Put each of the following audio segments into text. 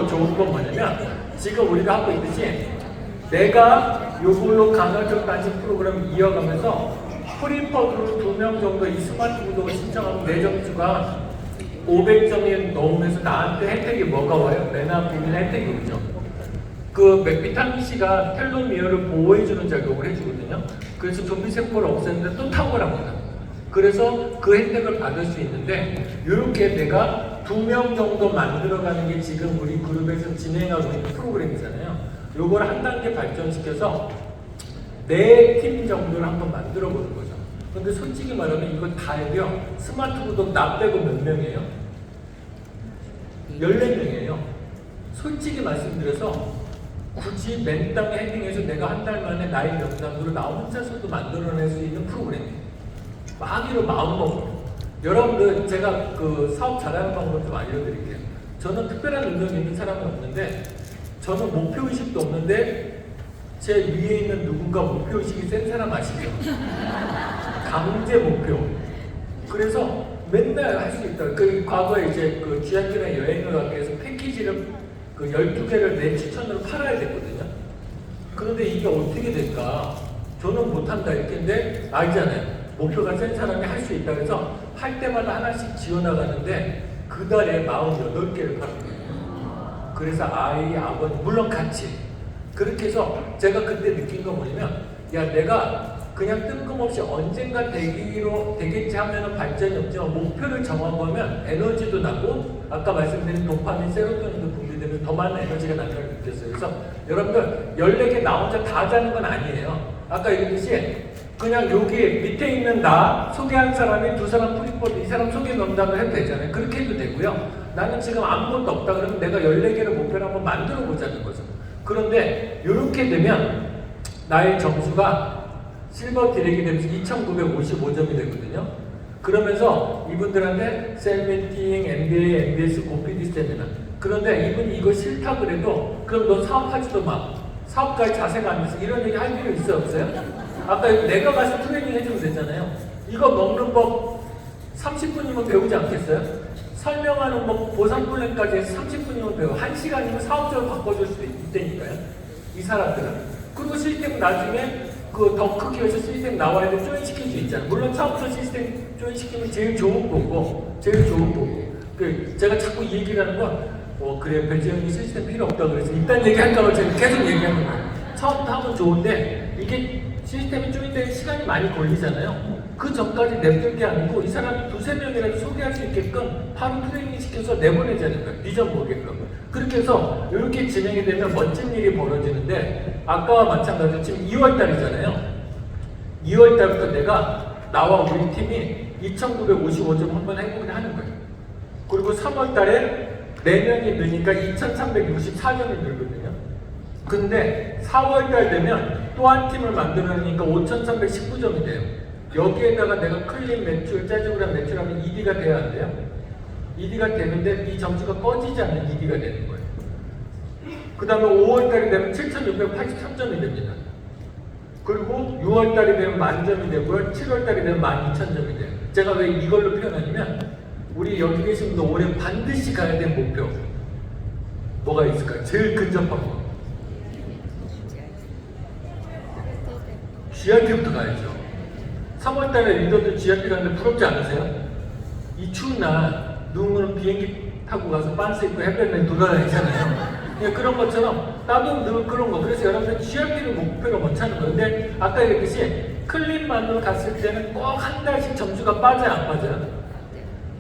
좋은 건 뭐냐면 지금 우리가 하고 있듯이 내가 요걸로 간헐적 단식 프로그램을 이어가면서 프리퍼드로 2명 정도 이 스마트 구독을 신청하면 내 점수가 500점이 넘으면서 나한테 혜택이 뭐가 와요? 내나 국민 혜택이 오죠. 그 비타민 C가 텔로미어를 보호해주는 작용을 해주거든요. 그래서 좀비 세포를 없애는데 또 탁월합니다. 그래서 그 혜택을 받을 수 있는데 이렇게 내가 2명 정도 만들어가는 게 지금 우리 그룹에서 진행하고 있는 프로그램이잖아요. 요걸 한 단계 발전시켜서 4팀 정도를 한번 만들어 보는 거죠. 근데 솔직히 말하면 이거 다 해도요. 스마트 구독 나 빼고 몇 명이에요? 14명이에요. 솔직히 말씀드려서 굳이 맨땅에 헤딩해서 내가 한 달 만에 나의 명단으로 나 혼자서도 만들어낼 수 있는 프로그램이에요. 마귀로 마음먹어요. 여러분들 제가 그 사업 잘하는 방법 좀 알려드릴게요. 저는 특별한 능력이 있는 사람은 없는데 저는 목표의식도 없는데 제 위에 있는 누군가 목표의식이 센 사람 아시죠? 강제 목표. 그래서 맨날 할 수 있다. 그 과거에 이제 그 GRP나 여행을 가기 위해서 패키지를 그 12개를 내 추천으로 팔아야 됐거든요. 그런데 이게 어떻게 될까? 저는 못한다 이렇게인데 알잖아요. 목표가 센 사람이 할 수 있다 그래서 할 때마다 하나씩 지어나가는데 그 달에 48개를 팔았거든요. 그래서 아이, 아버지, 물론 같이. 그렇게 해서 제가 그때 느낀 건 뭐냐면 야 내가 그냥 뜬금없이 언젠가 되겠지 하면은 발전이 없지만 목표를 정하면 에너지도 나고 아까 말씀드린 도파민, 세로토닌도 분비되면 더 많은 에너지가 나는 걸 느꼈어요. 그래서 여러분들 14개 나 혼자 다 하자는 건 아니에요. 아까 얘기했듯이 그냥 여기 밑에 있는 나 소개한 사람이 2사람 프리포드 이 사람 소개 명단을 해도 되잖아요. 그렇게 해도 되고요. 나는 지금 아무것도 없다 그러면 내가 14개를 목표를 한번 만들어 보자는 거죠. 그런데 이렇게 되면 나의 점수가 실버 디렉이 되면서 2955점이 되거든요. 그러면서 이분들한테 셀미팅, MBA, MBS, 고피디 세미나. 그런데 이분이 이거 싫다 그래도 그럼 너 사업하지도 마. 사업가의 자세가 안 돼서 이런 얘기 할 필요 있어요? 없어요? 아까 내가 가서 트레이닝 해주면 되잖아요. 이거 먹는 법 30분이면 배우지 않겠어요? 설명하는 법 보상 플랜까지 해서 30분이면 배워. 1시간이면 사업적으로 바꿔줄 수도 있다니까요. 이 사람들은. 그리고 시스템 나중에 그 더 크게 해서 시스템 나와야 돼 조인 시킬 수 있잖아요. 물론 처음부터 시스템 조인 시키면 제일 좋은 거고, 제일 좋은 거고. 제가 자꾸 이 얘기를 하는 건, 그래, 배재영이 시스템 필요 없다 그래서 일단 얘기할까봐 제가 계속 얘기하는 거예요. 처음부터 하면 좋은데, 이게 시스템이 조인되는 시간이 많이 걸리잖아요. 그 전까지 냅둘 게 아니고, 이 사람이 2-3명이라도 소개할 수 있게끔 바로 트레이닝 시켜서 내보내자는 거예요. 비전 보게끔. 그렇게 해서 이렇게 진행이 되면 멋진 일이 벌어지는데 아까와 마찬가지로 지금 2월달이잖아요. 2월달부터 내가 나와 우리 팀이 2955점 한번 해보긴 하는 거예요. 그리고 3월달에 4명이 느니까 2364점이 늘거든요. 근데 4월달 되면 또 한 팀을 만들어내니까 5319점이 돼요. 여기에다가 내가 클린 매출, 짜주그란 매출하면 ED가 돼야 안 돼요? ED가 되는데 이 점수가 꺼지지 않는 ED가 되는 거예요. 그 다음에 5월달이 되면 7683점이 됩니다. 그리고 6월달이 되면 만점이 되고요. 7월달이 되면 12000점이 돼요. 제가 왜 이걸로 표현하냐면 우리 여기 계신 분들 올해 반드시 가야 될 목표 뭐가 있을까요? 제일 근접한 거 GRP부터 가야죠. 3월달에 리더들 GRP 가는데 부럽지 않으세요? 이 추운 날 누군가는 비행기 타고 가서 반스 입고 햇볕에 돌아다니잖아요. 그런 것처럼 나도 늘 그런 거. 그래서 여러분들 GRP를 목표로 못 찾는 거예요. 근데 아까 얘기했듯이 클린만으로 갔을 때는 꼭 한 달씩 점수가 빠져요? 안 빠져요?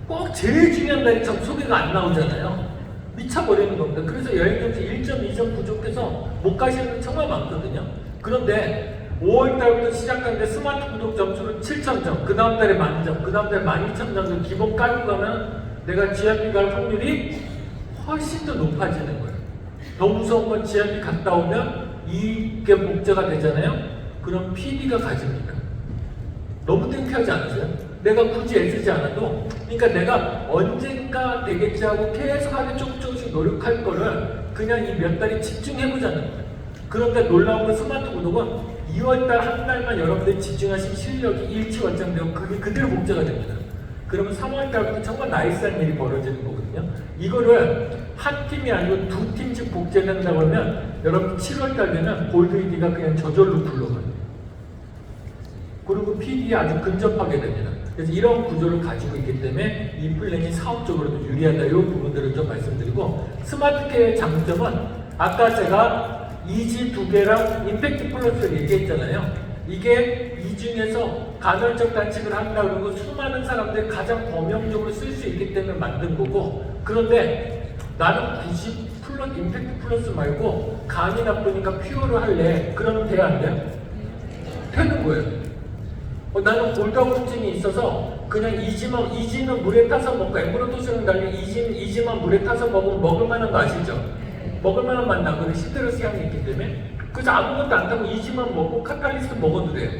꼭 제일 중요한 날이 소개가 안 나오잖아요. 미쳐버리는 겁니다. 그래서 여행 점수 1.2점 부족해서 못 가시는 분 정말 많거든요. 그런데 5월달부터 시작하는데 스마트 구독 점수는 7000점, 그 다음 달에 10,000점, 그 다음 달에 12,000점 기본 깔고 가면 내가 GRP 갈 확률이 훨씬 더 높아지는 거예요. 더 무서운 건 GRP 갔다 오면 이게 목재가 되잖아요? 그럼 PD가 가집니다. 너무 땡큐하지 않으세요? 내가 굳이 애쓰지 않아도, 그러니까 내가 언젠가 되겠지 하고 계속 하루 조금씩 노력할 거를 그냥 이 몇 달이 집중해보자는 거예요. 그런데 놀라운 건 스마트 구독은 2월달 한 달만 여러분들이 집중하신 실력이 일치월장되고 그게 그대로 목재가 됩니다. 그러면 3월달부터 정말 나이스한 일이 벌어지는 거거든요. 거거든요. 이거를 한 팀이 아니고 두 팀씩 복제된다고 하면 여러분 7월달 되면 골드이디가 그냥 저절로 굴러가요. 그리고 PD에 아주 근접하게 됩니다. 그래서 이런 구조를 가지고 있기 때문에 이 플랜이 사업적으로도 유리하다. 이런 부분들을 좀 말씀드리고, 스마트케어의 장점은 아까 제가 이지 두 개랑 임팩트 플러스를 얘기했잖아요. 이게 이 중에서 간헐적 단식을 한다 그러고 수많은 사람들이 가장 범용적으로 쓸 수 있기 때문에 만든 거고, 그런데 나는 굳이 임팩트 플러스 말고 간이 나쁘니까 퓨어를 할래. 그러면 돼야 안 돼요? 되는 거예요. 나는 골다공증이 있어서 그냥 이지는 물에 타서 먹고, 엠브로토스랑 달리 이지만 물에 타서 먹으면 먹을 만한 거 아시죠? 먹을 만한 맛 나거든요. 시트러스 향이 있기 때문에. 그래서 아무것도 안 타고 이지만 먹고 카탈리스트 먹어도 돼요.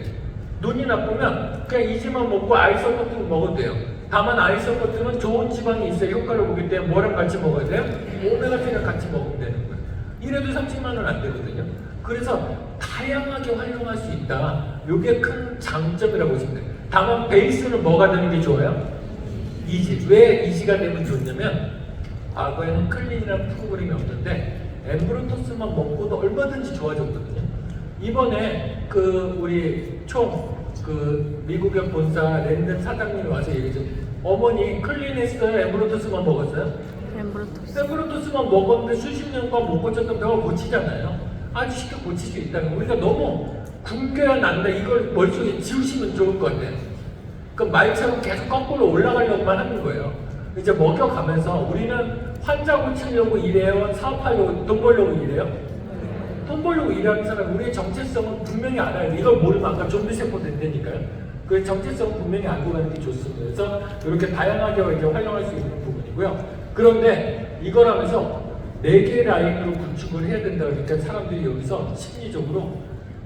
눈이 나쁘면 그냥 이지만 먹고 아이소퍼트 먹어도 돼요. 다만 아이소퍼트는 좋은 지방이 있어야 효과를 보기 때문에 뭐랑 같이 먹어야 돼요? 오메가3랑 같이 먹으면 되는 거예요. 이래도 30만 원 안 되거든요. 그래서 다양하게 활용할 수 있다. 이게 큰 장점이라고 보시면 돼요. 다만 베이스는 뭐가 되는 게 좋아요? 이지. 왜 이지가 되면 좋냐면, 과거에는 클린이라는 프로그램이 없는데 엠브로토스만 먹고도 얼마든지 좋아졌거든요. 이번에 우리 미국의 본사 랜든 사장님이 와서 얘기했죠. 어머니 클린했어요? 엠브로토스만 먹었어요? 엠브로토스만 먹었는데 수십 년간 못 고쳤던 병을 고치잖아요. 아주 쉽게 고칠 수 있다는 거. 우리가 너무 굶겨야 난다. 이걸 머릿속에 지우시면 좋을 것 같아요. 그 말처럼 계속 거꾸로 올라가려고만 하는 거예요. 이제 먹여가면서 우리는 환자 고치려고 일해요? 사업하려고, 돈 벌려고 일해요? 돈 벌려고 일하는 사람, 우리의 정체성은 분명히 알아야 돼. 이걸 모르면 아까 좀비세포 된다니까요. 그 정체성은 분명히 알고 가는 게 좋습니다. 그래서 이렇게 다양하게 이렇게 활용할 수 있는 부분이고요. 그런데 이걸 하면서 4개 라인으로 구축을 해야 된다 그러니까 사람들이 여기서 심리적으로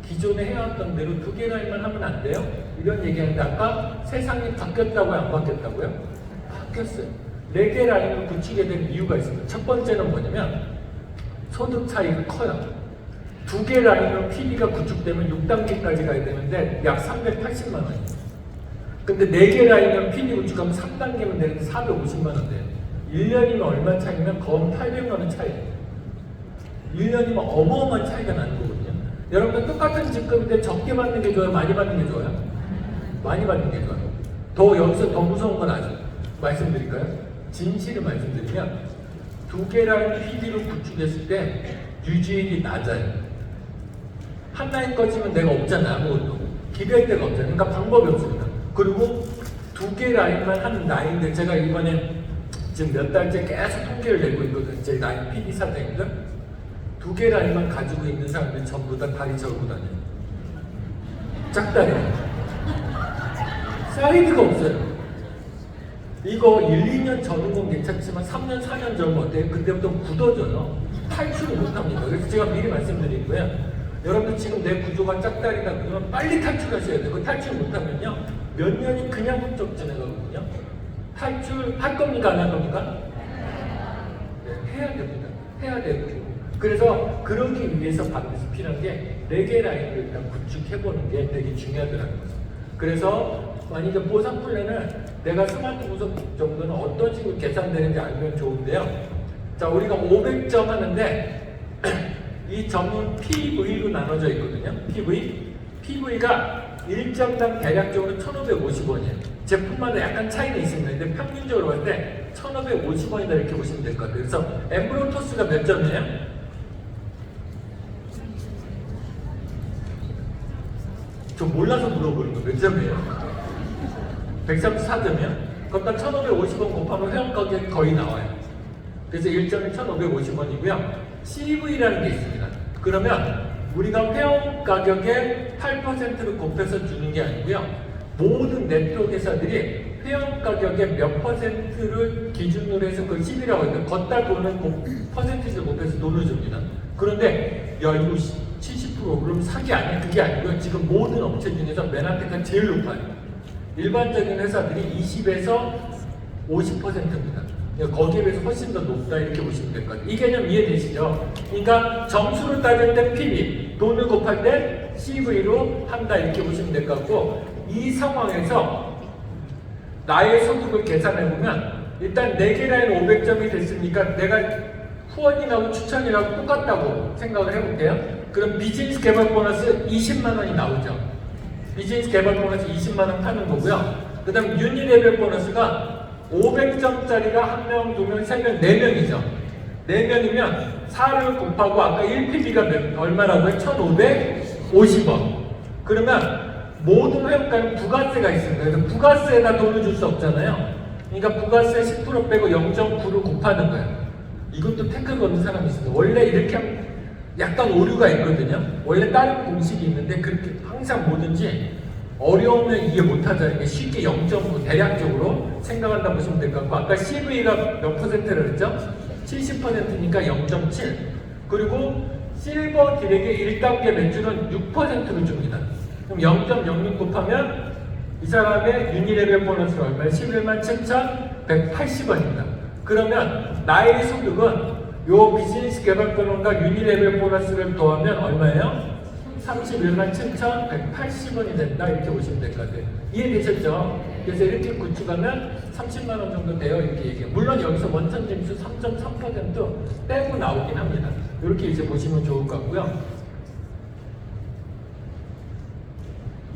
기존에 해왔던 대로 2개 라인만 하면 안 돼요? 이런 얘기하는데, 아까 세상이 바뀌었다고요? 안 바뀌었다고요? 바뀌었어요. 4개 라인으로 구축해야 되는 이유가 있습니다. 첫 번째는 뭐냐면 소득 차이가 커요. 2개 라인으로 PB가 구축되면 6단계까지 가야 되는데 약 380만 원입니다. 근데 4개 라인으로 PB 구축하면 3단계면 되는데 450만 원 돼요. 1년이면 얼마 차이면 거의 800만 원 차이예요. 1년이면 어마어마한 차이가 나는 거거든요. 여러분들 똑같은 직급인데 적게 받는 게 좋아요? 많이 받는 게 좋아요? 많이 받는 게 좋아요. 여기서 더 무서운 건 아직 말씀드릴까요? 진실을 말씀드리면 2개 라인 PD로 구축했을 때 유지율이 낮아요. 한 라인 꺼지면 내가 없잖아. 아무것도 기대할 데가 없잖아요. 그러니까 방법이 없습니다. 그리고 2개 라인만 하는 라인들, 제가 이번에 지금 몇 달째 계속 통계를 내고 있거든요. 제 라인 PD 사장님들 2개 라인만 가지고 있는 사람들이 전부 다 다리 저고 다녀요. 짝다리예요. 사이드가 없어요. 이거 1, 2년 전은 건 괜찮지만 3년, 4년 전은 어때요? 그때부터 굳어져요. 탈출을 못합니다. 그래서 제가 미리 말씀드리고요. 여러분 지금 내 구조가 짝다리다 그러면 빨리 탈출하셔야 돼요. 그 탈출 못하면요, 몇 년이 그냥 훌쩍 지나가거든요. 탈출할 겁니까? 안 할 겁니까? 네, 해야 됩니다. 해야 되고. 그래서 그러기 위해서 반드시 필요한 게 4개 라인을 일단 구축해보는 게 되게 중요하더라는 거죠. 그래서 만약에 보상 플랜을 내가 스마트 보상 정도는 어떤 식으로 계산되는지 알면 좋은데요. 자, 우리가 500점 하는데 이 점은 PV로 나눠져 있거든요. PV가 1점당 대략적으로 1,550원이에요. 제품마다 약간 차이는 있습니다. 근데 평균적으로 봤을 때 1,550원이다 이렇게 보시면 될 것 같아요. 그래서 엠브로토스가 몇 점이에요? 저 몰라서 물어보는 거예요. 몇 점이에요? 134점이요? 그럼 1,550원 곱하면 회원 가격이 거의 나와요. 그래서 1점이 1,550원이고요. CV라는 게 있습니다. 그러면 우리가 회원 가격의 8%를 곱해서 주는 게 아니고요. 모든 네트워크 회사들이 회원 가격의 몇 퍼센트를 기준으로 해서 그걸 10이라고 해요. 걷다 돈을 퍼센티지를 곱해서 돈을 줍니다. 그런데 야 이거 70% 그럼 사기 아니야? 그게 아니고요. 지금 모든 업체 중에서 맨하탄가 제일 높아요. 일반적인 회사들이 20에서 50%입니다. 거기에 비해서 훨씬 더 높다 이렇게 보시면 될 것 같아요. 이 개념 이해되시죠? 그러니까 점수를 따질 때 PB, 돈을 곱할 때 CV로 한다 이렇게 보시면 될 것 같고, 이 상황에서 나의 소득을 계산해보면 일단 4개 라인 500점이 됐으니까 내가 후원이라고 추천이라고 똑같다고 생각을 해볼게요. 그럼 비즈니스 개발 보너스 20만 원이 나오죠. 비즈니스 개발 보너스 20만 원 타는 거고요. 그 다음 유니 레벨 보너스가 500점짜리가 1명, 2명, 3명, 4명이죠. 4명이면 4를 곱하고 아까 1PB가 얼마라고요? 1,550원. 그러면 모든 회원가는 부가세가 있습니다. 그래서 부가세에다 돈을 줄 수 없잖아요. 그러니까 부가세 10% 빼고 0.9를 곱하는 거예요. 이것도 태클 거는 사람이 있습니다. 원래 이렇게 하면 약간 오류가 있거든요. 원래 다른 공식이 있는데 그렇게 항상 뭐든지 어려우면 이해 못하잖아요. 쉽게 0.9 대략적으로 생각한다 보시면 될 것 같고 아까 CV가 몇 퍼센트를 그랬죠? 70%니까 0.7 그리고 실버 디렉의 1단계 매출은 6%를 줍니다. 그럼 0.06 곱하면 이 사람의 유니레벨 보너스가 얼마예요? 11만 7,180원입니다. 그러면 나의 소득은 요 비즈니스 개발 권원과 유니레벨 보너스를 더하면 얼마예요? 31만 7,180원이 된다 이렇게 보시면 될 것 같아요. 이해되셨죠? 그래서 이렇게 구축하면 30만 원 정도 돼요 이렇게 얘기해요. 물론 여기서 원천 점수 3.3% 빼고 나오긴 합니다. 이렇게 이제 보시면 좋을 것 같고요.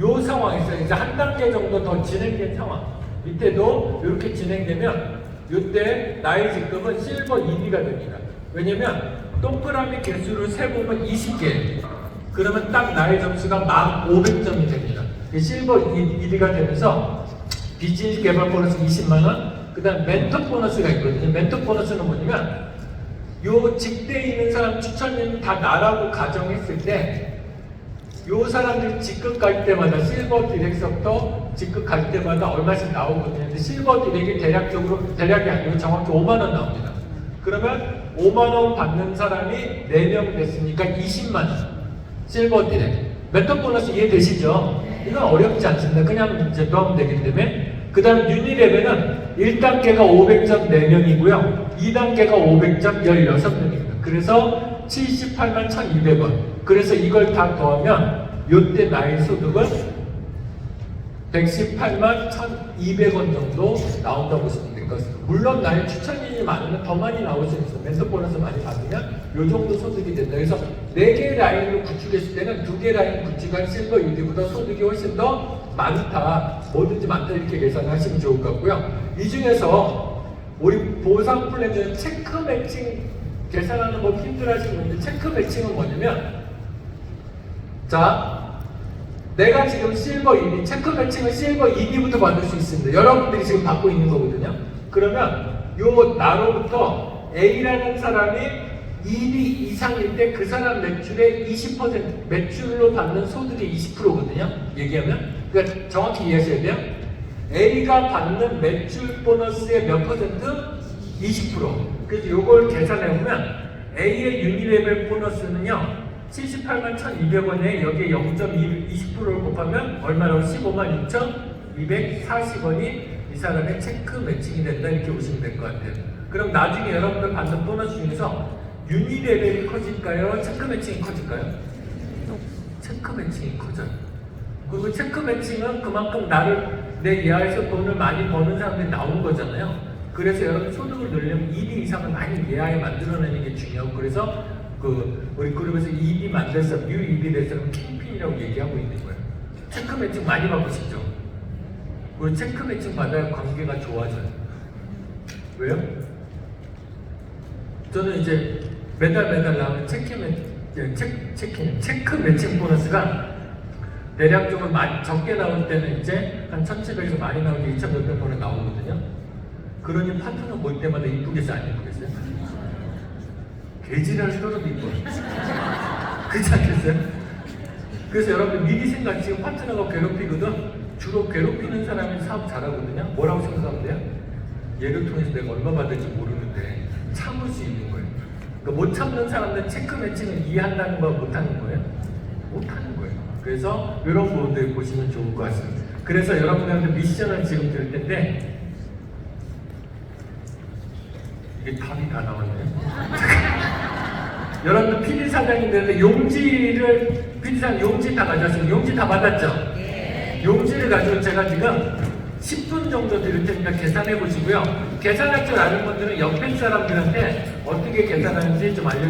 요 상황에서 이제 한 단계 정도 더 진행된 상황 밑에도 이렇게 진행되면 이때 나의 직급은 실버 2B가 됩니다. 왜냐면 동그라미 개수를 세보면 20개 그러면 딱 나의 점수가 1,500점이 됩니다. 실버 2B가 되면서 비즈니스 개발 보너스 20만원 그 다음 멘토 보너스가 있거든요. 멘토 보너스는 뭐냐면 요 직대에 있는 사람 추천인 다 나라고 가정했을 때 요 사람들이 직급 갈 때마다 실버 디렉서부터 직급 갈 때마다 얼마씩 나오거든요. 근데 실버 디렉이 대략이 아니고 정확히 5만원 나옵니다. 그러면 5만원 받는 사람이 4명 됐으니까 20만원 실버 디렉 멘토 보너스 이해되시죠? 이건 어렵지 않습니다. 그냥 이제 넣으면 되기 때문에 그 다음 유니레벨은 1단계가 500점 4명이고요 2단계가 500점 16명입니다. 그래서 78만 1,200원 그래서 이걸 다 더하면 요때 나의 소득은 118만 1,200원 정도 나온다고 보시면 될 것 같습니다. 물론 나의 추천인이 많으면 더 많이 나올 수 있어요. 멘토 보너스 많이 받으면 요 정도 소득이 된다. 그래서 4개 라인을 구축했을 때는 2개 라인 구축한 실버 유디보다 소득이 훨씬 더 많다. 뭐든지 많다 이렇게 계산하시면 좋을 것 같고요. 이 중에서 우리 보상 플랜 중에 체크 매칭 계산하는 거 힘들어하시는 분들 체크 매칭은 뭐냐면 자, 내가 지금 실버 2B, 체크 매칭은 실버 2B부터 받을 수 있습니다. 여러분들이 지금 받고 있는 거거든요. 그러면 요 나로부터 A라는 사람이 2B 이상일 때 그 사람 매출의 20% 매출로 받는 소득의 20%거든요. 얘기하면 그러니까 정확히 이해하셔야 돼요. A가 받는 매출 보너스의 몇 퍼센트? 20%. 그래서 요걸 계산해보면 A의 유니레벨 보너스는요 78만 1,200원에 여기에 0.20%를 곱하면 얼마라고? 15만 6,240원이 이 사람의 체크 매칭이 된다 이렇게 보시면 될 것 같아요. 그럼 나중에 여러분들 받는 보너스 중에서 유니레벨이 커질까요? 체크 매칭이 커질까요? 체크 매칭이 커져요. 그리고 체크 매칭은 그만큼 내 예하에서 돈을 많이 버는 사람들이 나온 거잖아요. 그래서 여러분 소득을 늘려면 2B 이상을 많이 예하에 만들어내는 게 중요하고 그래서 우리 그룹에서 2B 만들어서 뉴 2B 대해서는 캠핑이라고 얘기하고 있는 거예요. 체크 매칭 많이 받고 싶죠? 그리고 체크 매칭 받아야 관계가 좋아져요. 왜요? 저는 이제 매달 나오는 체크 매칭 보너스가 대략적으로 적게 나올 때는 이제 한 1,700에서 많이 나올 때 2,몇백 번에 나오거든요. 그러니 파트너 볼 때마다 이쁘겠어요? 안 이쁘겠어요? 개지랄 떨어도 이뻐요. 그렇지 않겠어요? 그래서 여러분들 미리 생각, 지금 파트너가 괴롭히거든 주로 괴롭히는 사람이 사업 잘하거든요. 뭐라고 생각하면 돼요? 얘를 통해서 내가 얼마 받을지 모르는데 참을 수 있는 거예요. 그러니까 못 참는 사람들은 체크 매칭을 이해한다는 거 못하는 거예요? 못하는 거예요. 그래서 이런 부분들 보시면 좋을 것 같습니다. 그래서 여러분들한테 미션을 지금 드릴 텐데 이게 답이 다 나왔네요. 여러분들 PD 사장님들한테 용지 다 가져왔어요. 용지 다 받았죠? 네. 용지를 가지고 제가 지금 10분 정도 드릴 테니까 계산해 보시고요. 계산할 줄 아는 분들은 옆에 사람들한테 어떻게 계산하는지 좀 알려